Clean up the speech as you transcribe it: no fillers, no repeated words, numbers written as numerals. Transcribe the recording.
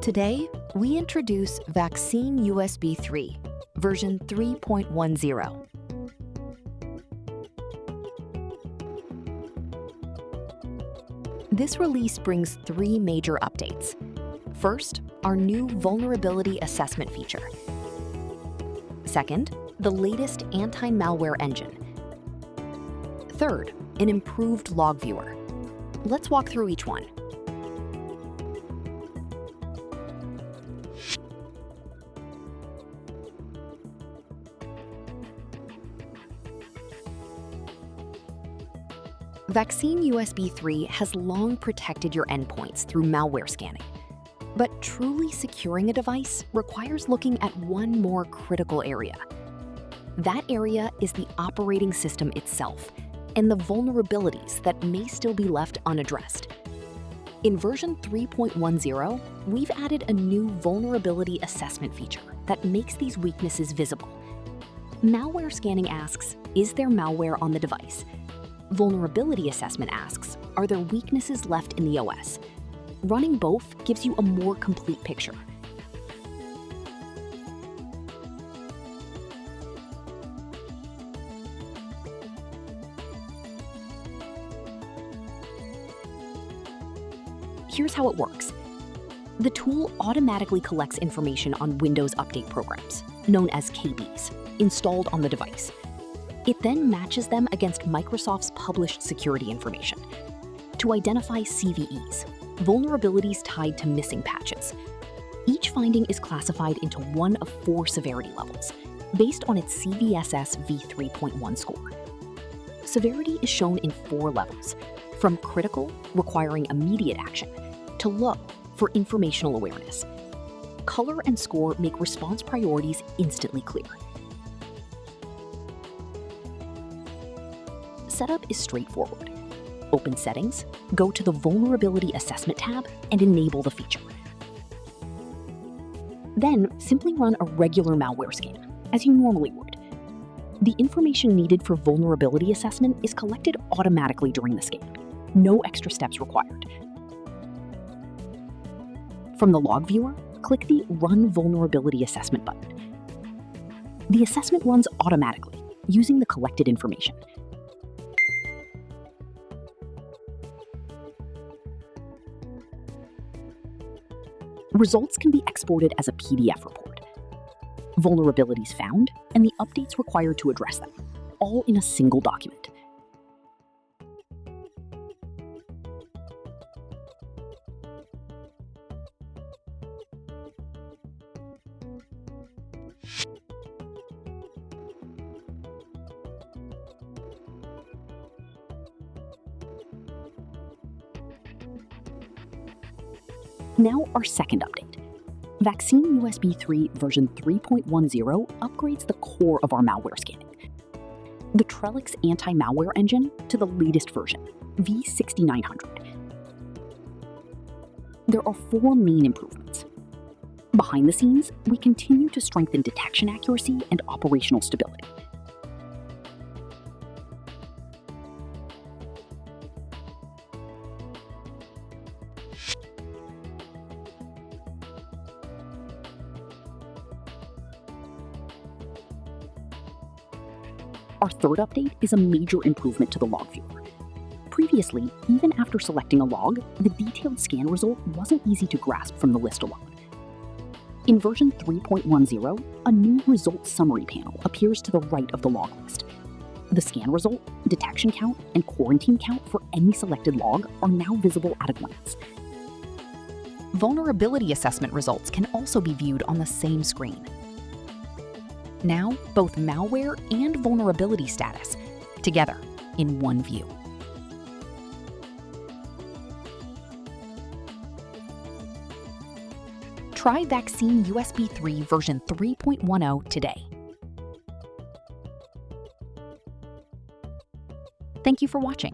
Today, we introduce VaccineUSB3, version 3.10. This release brings three major updates. First, our new vulnerability assessment feature. Second, the latest Anti-Malware Engine. Third, an improved log viewer. Let's walk through each one. VaccineUSB3 has long protected your endpoints through malware scanning. But truly securing a device requires looking at one more critical area. That area is the operating system itself and the vulnerabilities that may still be left unaddressed. In version 3.10, we've added a new vulnerability assessment feature that makes these weaknesses visible. Malware scanning asks, is there malware on the device? Vulnerability assessment asks, are there weaknesses left in the OS? Running both gives you a more complete picture. Here's how it works. The tool automatically collects information on Windows Update programs, known as KBs, installed on the device. It then matches them against Microsoft's published security information to identify CVEs, vulnerabilities tied to missing patches. Each finding is classified into one of 4 severity levels, based on its CVSS v3.1 score. Severity is shown in 4 levels, from critical, requiring immediate action, to low, for informational awareness. Color and score make response priorities instantly clear. Setup is straightforward. Open Settings, go to the Vulnerability Assessment tab, and enable the feature. Then, simply run a regular malware scan, as you normally would. The information needed for vulnerability assessment is collected automatically during the scan. No extra steps required. From the log viewer, click the Run Vulnerability Assessment button. The assessment runs automatically, using the collected information. Results can be exported as a PDF report. Vulnerabilities found and the updates required to address them, all in a single document. Now our second update. VaccineUSB3 version 3.10 upgrades the core of our malware scanning. The Trellix Anti-Malware Engine to the latest version, v6900. There are 4 main improvements. Behind the scenes, we continue to strengthen detection accuracy and operational stability. Our third update is a major improvement to the log viewer. Previously, even after selecting a log, the detailed scan result wasn't easy to grasp from the list alone. In version 3.10, a new results summary panel appears to the right of the log list. The scan result, detection count, and quarantine count for any selected log are now visible at a glance. Vulnerability assessment results can also be viewed on the same screen. Now, both malware and vulnerability status, together in one view. Try VaccineUSB3 version 3.10 today. Thank you for watching.